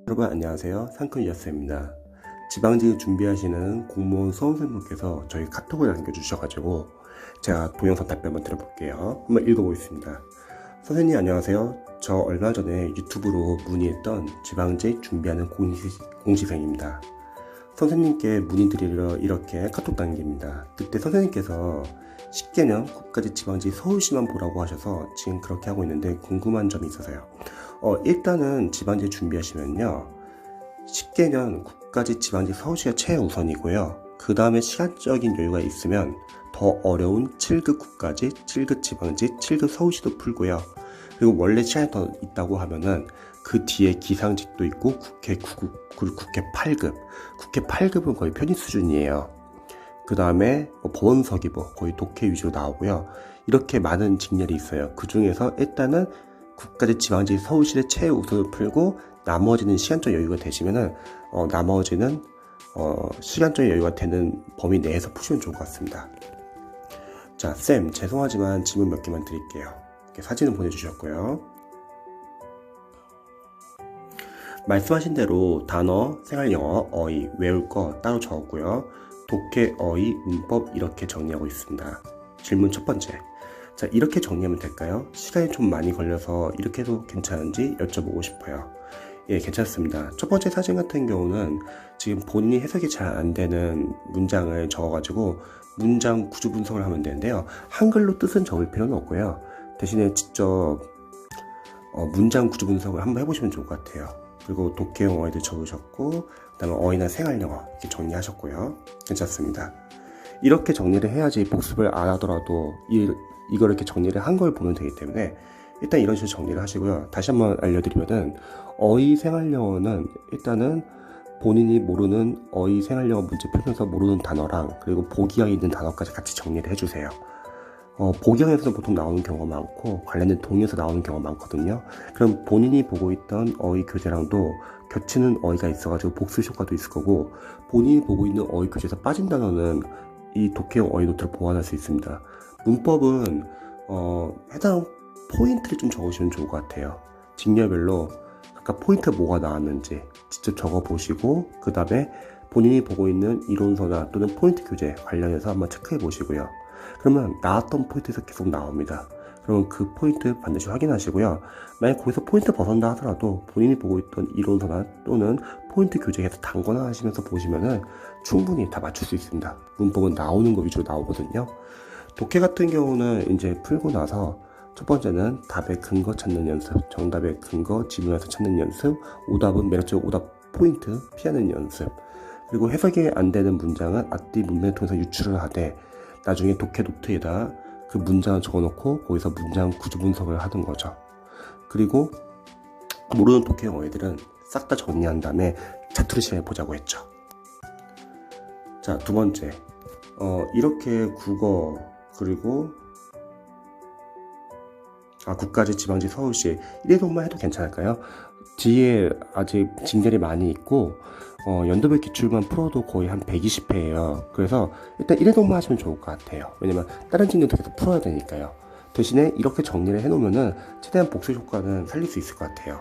여러분 안녕하세요. 상큼 이어스입니다. 지방직 준비하시는 공무원 수험생분께서 저희 카톡을 남겨주셔가지고 제가 동영상 답변 한번 드려볼게요. 한번 읽어보겠습니다. 선생님 안녕하세요. 저 얼마 전에 유튜브로 문의했던 지방직 준비하는 공시생입니다. 선생님께 문의드리러 이렇게 카톡 남깁니다. 그때 선생님께서 10개년 국가직 지방직 서울시만 보라고 하셔서 지금 그렇게 하고 있는데 궁금한 점이 있어서요. 일단은 지방직 준비하시면요 10개년 국가직 지방직 서울시가 최우선이고요. 그 다음에 시간적인 여유가 있으면 더 어려운 7급 국가직, 7급 지방직, 7급 서울시도 풀고요. 그리고 원래 시간이 더 있다고 하면은 그 뒤에 기상직도 있고 국회 9급, 국회 8급. 국회 8급은 거의 편입 수준이에요. 그 다음에 법원서기부 거의 독해 위주로 나오고요. 이렇게 많은 직렬이 있어요. 그 중에서 일단은 국가직 지방직 서울시의 최우선을 풀고 나머지는 시간적 여유가 되시면은 나머지는 시간적 여유가 되는 범위 내에서 푸시면 좋을 것 같습니다. 자, 쌤 죄송하지만 질문 몇 개만 드릴게요. 이렇게 사진을 보내주셨고요. 말씀하신 대로 단어, 생활영어, 어휘, 외울 거 따로 적었고요. 독해, 어휘, 문법 이렇게 정리하고 있습니다. 질문 첫 번째. 자, 이렇게 정리하면 될까요? 시간이 좀 많이 걸려서 이렇게 해도 괜찮은지 여쭤보고 싶어요. 예, 괜찮습니다. 첫 번째 사진 같은 경우는 지금 본인이 해석이 잘 안 되는 문장을 적어가지고 문장 구조 분석을 하면 되는데요. 한글로 뜻은 적을 필요는 없고요. 대신에 직접 문장 구조 분석을 한번 해보시면 좋을 것 같아요. 그리고 독해용 어휘도 적으셨고 그 다음에 어휘나 생활영어 이렇게 정리하셨고요. 괜찮습니다. 이렇게 정리를 해야지 복습을 안 하더라도 이걸 이렇게 정리를 한 걸 보면 되기 때문에 일단 이런 식으로 정리를 하시고요. 다시 한번 알려드리면은 어휘 생활영어는 일단은 본인이 모르는 어휘 생활영어 문제 풀면서 모르는 단어랑 그리고 보기형에 있는 단어까지 같이 정리를 해주세요. 보기형에서는 보통 나오는 경우가 많고 관련된 동의어에서 나오는 경우가 많거든요. 그럼 본인이 보고 있던 어휘 교재랑도 겹치는 어휘가 있어가지고 복습 효과도 있을 거고 본인이 보고 있는 어휘 교재에서 빠진 단어는 이 독해용 어휘 노트를 보완할 수 있습니다. 문법은 해당 포인트를 좀 적으시면 좋을 것 같아요. 직렬별로 각각 포인트 뭐가 나왔는지 직접 적어보시고 그 다음에 본인이 보고 있는 이론서나 또는 포인트 교재 관련해서 한번 체크해 보시고요. 그러면 나왔던 포인트에서 계속 나옵니다. 그러면 그 포인트 반드시 확인하시고요. 만약 거기서 포인트 벗어난다 하더라도 본인이 보고 있던 이론서나 또는 포인트 교재에서 단거나 하시면서 보시면은 충분히 다 맞출 수 있습니다. 문법은 나오는 거 위주로 나오거든요. 독해 같은 경우는 이제 풀고 나서 첫 번째는 답의 근거 찾는 연습, 정답의 근거 지문에서 찾는 연습, 오답은 매력적 오답 포인트 피하는 연습, 그리고 해석이 안 되는 문장은 앞뒤 문맥을 통해서 유추를 하되 나중에 독해 노트에다 그 문장을 적어놓고 거기서 문장 구조 분석을 하는 거죠. 그리고 모르는 독해용 어휘들은 싹 다 정리한 다음에 자투리 시험해 보자고 했죠. 자, 두 번째, 이렇게 국어 그리고 국가직 지방직 서울시 1회동만 해도 괜찮을까요? 뒤에 아직 직렬이 많이 있고 연도별 기출만 풀어도 거의 한 120회예요. 그래서 일단 1회동만 하시면 좋을 것 같아요. 왜냐면 다른 직렬도 계속 풀어야 되니까요. 대신에 이렇게 정리를 해놓으면은 최대한 복습 효과는 살릴 수 있을 것 같아요.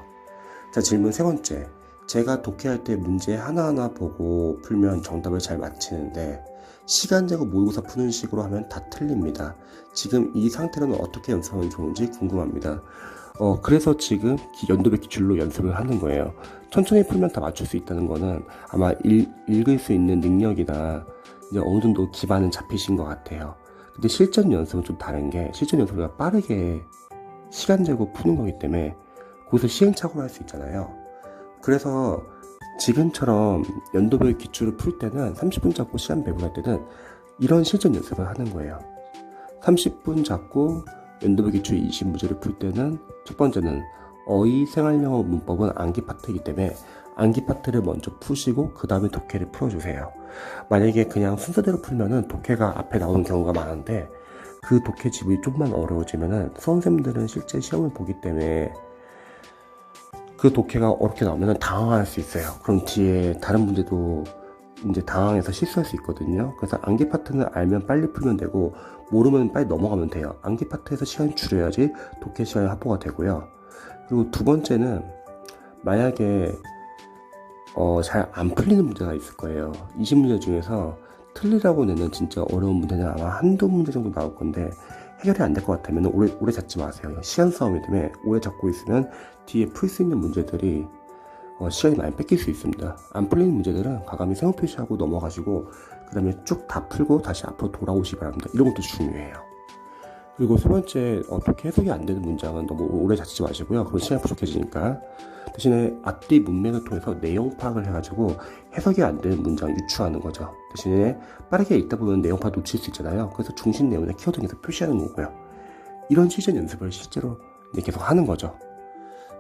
자, 질문 세 번째. 제가 독해할 때 문제 하나하나 보고 풀면 정답을 잘 맞히는데 시간 재고 모의고사 푸는 식으로 하면 다 틀립니다. 지금 이 상태로는 어떻게 연습하면 좋은지 궁금합니다. 그래서 지금 연도별 기출로 연습을 하는 거예요. 천천히 풀면 다 맞출 수 있다는 거는 아마 읽을 수 있는 능력이나 이제 어느 정도 기반은 잡히신 것 같아요. 근데 실전 연습은 좀 다른 게 실전 연습을 빠르게 시간 재고 푸는 거기 때문에 거기서 시행착오를 할 수 있잖아요. 그래서 지금처럼 연도별 기출을 풀 때는 30분 잡고 시간 배분할 때는 이런 실전 연습을 하는 거예요. 30분 잡고 연도별 기출 20문제를 풀 때는 첫 번째는 어휘, 생활영어, 문법은 암기 파트이기 때문에 암기 파트를 먼저 푸시고 그 다음에 독해를 풀어주세요. 만약에 그냥 순서대로 풀면은 독해가 앞에 나오는 경우가 많은데 그 독해 지문이 좀만 어려워지면은 수험생들은 실제 시험을 보기 때문에 그 독해가 어렵게 나오면 당황할 수 있어요. 그럼 뒤에 다른 문제도 이제 당황해서 실수할 수 있거든요. 그래서 암기 파트는 알면 빨리 풀면 되고 모르면 빨리 넘어가면 돼요. 암기 파트에서 시간이 줄여야지 독해 시간이 확보가 되고요. 그리고 두 번째는 만약에 잘 안 풀리는 문제가 있을 거예요. 20문제 중에서 틀리라고 내는 진짜 어려운 문제는 아마 한두 문제 정도 나올 건데 해결이 안 될 것 같으면 오래 잡지 마세요. 시간 싸움이 때문에 오래 잡고 있으면 뒤에 풀 수 있는 문제들이 시간이 많이 뺏길 수 있습니다. 안 풀리는 문제들은 과감히 세모 표시하고 넘어가시고 그 다음에 쭉 다 풀고 다시 앞으로 돌아오시기 바랍니다. 이런 것도 중요해요. 그리고 세 번째, 어떻게 해석이 안 되는 문장은 너무 오래 잡지 마시고요. 그럼 시간이 부족해지니까. 대신에 앞뒤 문맥을 통해서 내용 파악을 해가지고 해석이 안 되는 문장을 유추하는 거죠. 대신에 빠르게 읽다 보면 내용 파악 놓칠 수 있잖아요. 그래서 중심 내용이나 키워드 등에서 표시하는 거고요. 이런 시전 연습을 실제로 계속 하는 거죠.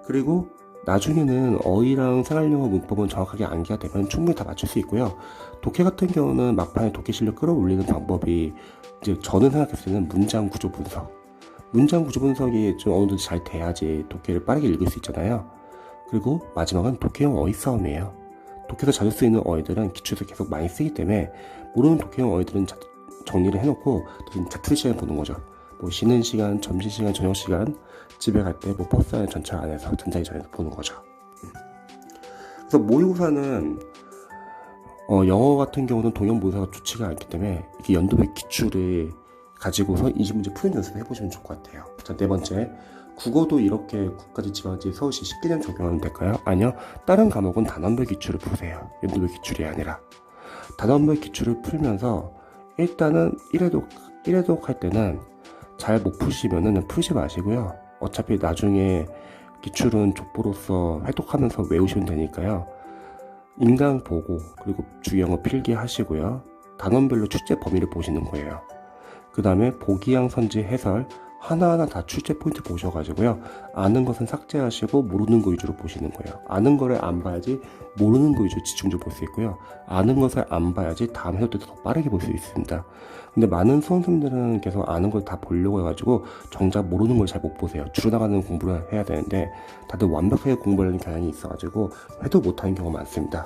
그리고 나중에는 어휘랑 생활용어 문법은 정확하게 암기가 되면 충분히 다 맞출 수 있고요. 독해 같은 경우는 막판에 독해 실력 끌어올리는 방법이 이제 저는 생각했을 때는 문장 구조 분석. 문장 구조 분석이 좀 어느 정도 잘 돼야지 독해를 빠르게 읽을 수 있잖아요. 그리고 마지막은 독해용 어휘 싸움이에요. 독해에서 자주 쓰이는 어휘들은 기초에서 계속 많이 쓰기 때문에 모르는 독해용 어휘들은 정리를 해놓고 자투리 시간을 보는 거죠. 뭐 쉬는 시간, 점심시간, 저녁시간, 집에 갈 때 뭐 버스 안에 전철 안에서 전자기 전에서 보는 거죠. 그래서 모의고사는 영어 같은 경우는 동형 모의고사가 좋지가 않기 때문에 이렇게 연도별 기출을 가지고서 20문제 푸는 연습을 해보시면 좋을 것 같아요. 자, 네 번째, 국어도 이렇게 국가지, 지방지, 서울시 10개년 적용하면 될까요? 아니요, 다른 과목은 단원별 기출을 푸세요. 연도별 기출이 아니라. 단원별 기출을 풀면서 일단은 1회독 할 때는 잘 못 푸시면은 풀지 마시고요. 어차피 나중에 기출은 족보로서 회독하면서 외우시면 되니까요. 인강 보고 그리고 주의영어 필기 하시고요. 단원별로 출제 범위를 보시는 거예요. 그 다음에 보기양 선지 해설 하나하나 다 출제 포인트 보셔가지고요. 아는 것은 삭제하시고 모르는 거 위주로 보시는 거예요. 아는 거를 안 봐야지 모르는 거 위주로 집중적으로 볼 수 있고요. 아는 것을 안 봐야지 다음 해도 더 빠르게 볼 수 있습니다. 근데 많은 수험생들은 계속 아는 걸 다 보려고 해가지고 정작 모르는 걸 잘 못 보세요. 줄어나가는 공부를 해야 되는데 다들 완벽하게 공부하려는 경향이 있어가지고 해도 못하는 경우가 많습니다.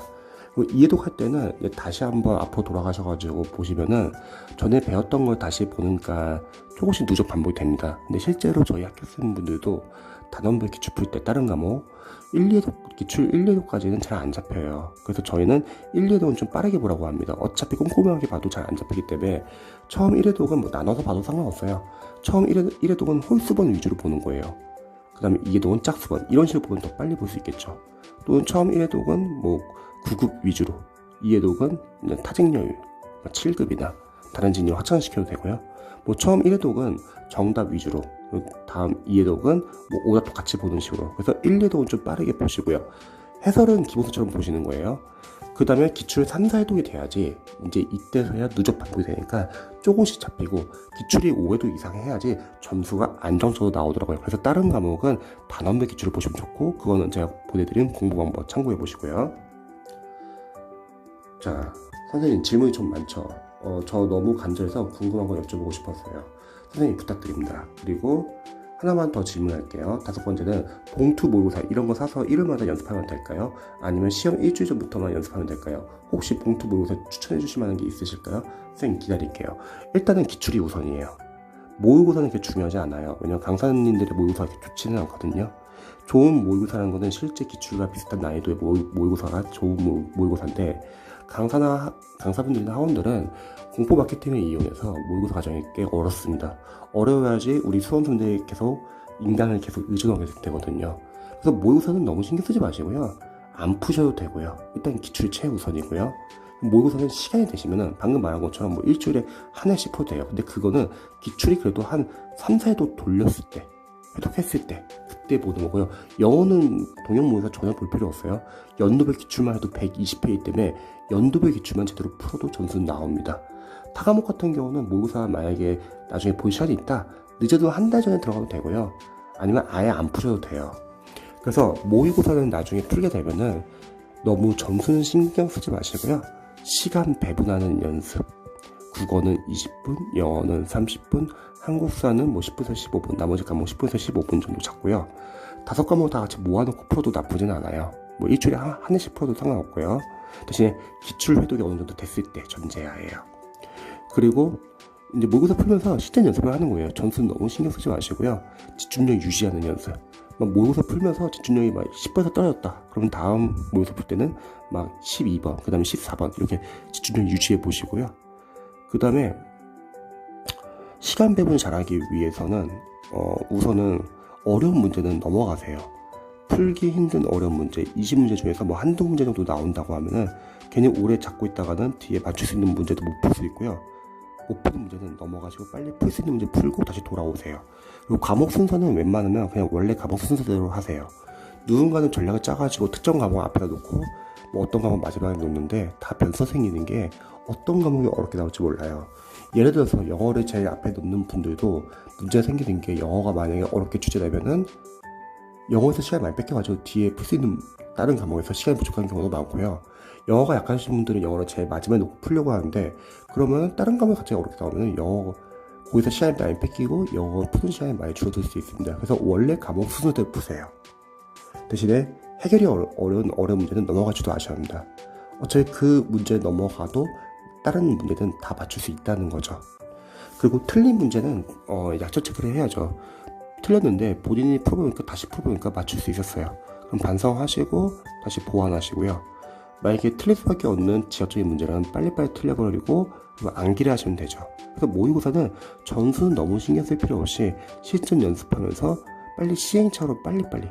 이해독 할 때는 다시 한번 앞으로 돌아가셔가지고 보시면은 전에 배웠던 걸 다시 보니까 조금씩 누적 반복이 됩니다. 근데 실제로 저희 학교 쓰는 분들도 단원별 기출 풀 때 다른 과목 1, 2회독 기출 1, 2회독까지는 잘 안 잡혀요. 그래서 저희는 1, 2회독은 좀 빠르게 보라고 합니다. 어차피 꼼꼼하게 봐도 잘 안 잡히기 때문에 처음 1회독은 뭐 나눠서 봐도 상관없어요. 처음 1회독은 홀수번 위주로 보는 거예요. 그 다음에 2회독은 짝수번 이런 식으로 보면 더 빨리 볼 수 있겠죠. 또는 처음 1회독은 뭐 9급 위주로, 2회독은 타직여율 7급이나 다른 진로 확장시켜도 되고요. 뭐 처음 1회독은 정답 위주로, 다음 2회독은 뭐 오답도 같이 보는 식으로. 그래서 1회독은 좀 빠르게 보시고요. 해설은 기본서처럼 보시는 거예요. 그 다음에 기출 3, 4회독이 돼야지 이제 이때서야 누적 반복이 되니까 조금씩 잡히고 기출이 5회독 이상 해야지 점수가 안정적으로 나오더라고요. 그래서 다른 과목은 단원별 기출을 보시면 좋고 그거는 제가 보내드린 공부 방법 참고해 보시고요. 자, 선생님 질문이 좀 많죠. 저 너무 간절해서 궁금한 거 여쭤보고 싶었어요. 선생님 부탁드립니다. 그리고 하나만 더 질문할게요. 5번째는 봉투 모의고사 이런 거 사서 일요일마다 연습하면 될까요? 아니면 시험 일주일 전부터만 연습하면 될까요? 혹시 봉투 모의고사 추천해 주실 만한 게 있으실까요? 선생님 기다릴게요. 일단은 기출이 우선이에요. 모의고사는 그렇게 중요하지 않아요. 왜냐면 강사님들의 모의고사가 그렇게 좋지는 않거든요. 좋은 모의고사라는 것은 실제 기출과 비슷한 난이도의 모의고사가 좋은 모의고사인데 강사분들이나 학원들은 공포 마케팅을 이용해서 모의고사 과정이 꽤 어렵습니다. 어려워야지 우리 수험생들이 계속 인강을 계속 의존하게 되거든요. 그래서 모의고사는 너무 신경 쓰지 마시고요. 안 푸셔도 되고요. 일단 기출이 최우선이고요. 모의고사는 시간이 되시면은 방금 말한 것처럼 뭐 일주일에 한 회씩 풀어도 돼요. 근데 그거는 기출이 그래도 한 3, 4회도 돌렸을 때, 회독했을 때 그때 보는 거고요. 영어는 동형 모의고사 전혀 볼 필요 없어요. 연도별 기출만 해도 120회이기 때문에 연도별 기출만 제대로 풀어도 점수는 나옵니다. 타 과목 같은 경우는 모의고사 만약에 나중에 볼 시간이 있다 늦어도 한 달 전에 들어가도 되고요. 아니면 아예 안 푸셔도 돼요. 그래서 모의고사는 나중에 풀게 되면은 너무 점수는 신경 쓰지 마시고요. 시간 배분하는 연습. 국어는 20분, 영어는 30분, 한국사는 뭐 10분에서 15분, 나머지 과목 10분에서 15분 정도 잡고요. 5과목 다 같이 모아놓고 풀어도 나쁘진 않아요. 뭐 일주일에 한 회씩 풀어도 상관없고요. 대신에 기출 회독이 어느 정도 됐을 때 전제하에요. 그리고 이제 모의고사 풀면서 실전 연습을 하는 거예요. 점수는 너무 신경 쓰지 마시고요. 집중력 유지하는 연습. 막 모의고사 풀면서 집중력이 막 10번에서 떨어졌다. 그러면 다음 모의고사 풀 때는 막 12번, 그 다음에 14번 이렇게 집중력 유지해 보시고요. 그 다음에 시간 배분 잘하기 위해서는 우선은 어려운 문제는 넘어가세요. 풀기 힘든 어려운 문제, 20문제 중에서 뭐 한두 문제 정도 나온다고 하면은 괜히 오래 잡고 있다가는 뒤에 맞출 수 있는 문제도 못 풀 수 있고요. 못 푸는 문제는 넘어가시고 빨리 풀 수 있는 문제 풀고 다시 돌아오세요. 그리고 과목 순서는 웬만하면 그냥 원래 과목 순서대로 하세요. 누군가는 전략을 짜가지고 특정 과목 앞에다 놓고 뭐 어떤 과목 마지막에 놓는데 다 변수 생기는 게 어떤 과목이 어렵게 나올지 몰라요. 예를 들어서 영어를 제일 앞에 놓는 분들도 문제가 생기는 게 영어가 만약에 어렵게 출제되면은 영어에서 시간이 많이 뺏겨가지고 뒤에 풀 수 있는 다른 과목에서 시간이 부족한 경우도 많고요. 영어가 약하신 분들은 영어를 제일 마지막에 놓고 풀려고 하는데 그러면 다른 과목이 갑자기 어렵게 나오면 영어 거기서 시간이 많이 뺏기고 영어 푸는 시간이 많이 줄어들 수 있습니다. 그래서 원래 과목 순서대로 푸세요. 대신에 해결이 어려운 문제는 넘어가지도 아셔야 합니다. 어차피 그 문제 넘어가도 다른 문제는 다 맞출 수 있다는 거죠. 그리고 틀린 문제는 약점 체크를 해야죠. 틀렸는데 본인이 풀어보니까 다시 풀어보니까 맞출 수 있었어요. 그럼 반성하시고 다시 보완하시고요. 만약에 틀릴 수밖에 없는 지역적인 문제는 빨리빨리 틀려버리고 암기를 하시면 되죠. 그래서 모의고사는 점수는 너무 신경 쓸 필요 없이 실전 연습하면서 빨리 시행착오로 빨리빨리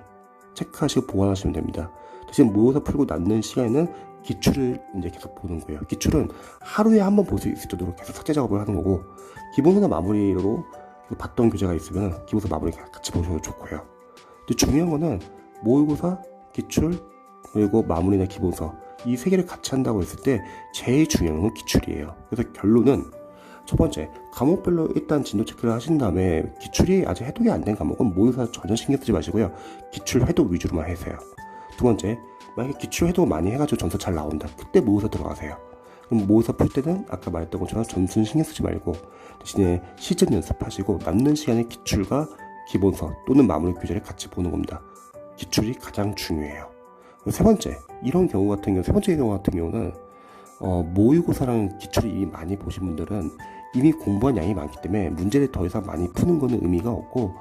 체크하시고 보완하시면 됩니다. 대신 모의고사 풀고 남는 시간에는 기출을 이제 계속 보는 거예요. 기출은 하루에 한 번 볼 수 있을 정도로 계속 삭제 작업을 하는 거고, 기본서나 마무리로 봤던 교재가 있으면 기본서 마무리 같이 보셔도 좋고요. 근데 중요한 거는 모의고사, 기출, 그리고 마무리나 기본서 이 세 개를 같이 한다고 했을 때 제일 중요한 건 기출이에요. 그래서 결론은 첫 번째, 과목별로 일단 진도 체크를 하신 다음에 기출이 아직 해독이 안 된 과목은 모의고사 전혀 신경 쓰지 마시고요. 기출 해독 위주로만 하세요. 두 번째, 만약에 기출 해독 많이 해가지고 점수 잘 나온다. 그때 모의고사 들어가세요. 그럼 모의고사 풀 때는 아까 말했던 것처럼 점수는 신경 쓰지 말고 대신에 실전 연습하시고 남는 시간에 기출과 기본서 또는 마무리 교재를 같이 보는 겁니다. 기출이 가장 중요해요. 세 번째, 이런 경우 같은 경우, 세 번째 경우 같은 경우는 모의고사랑 기출을 이미 많이 보신 분들은 이미 공부한 양이 많기 때문에 문제를 더 이상 많이 푸는 거는 의미가 없고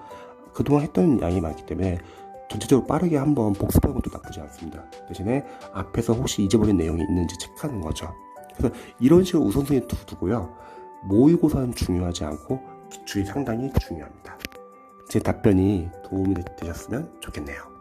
그동안 했던 양이 많기 때문에 전체적으로 빠르게 한번 복습하는 것도 나쁘지 않습니다. 대신에 앞에서 혹시 잊어버린 내용이 있는지 체크하는 거죠. 그래서 이런 식으로 우선순위 두고요. 모의고사는 중요하지 않고 기출이 상당히 중요합니다. 제 답변이 도움이 되셨으면 좋겠네요.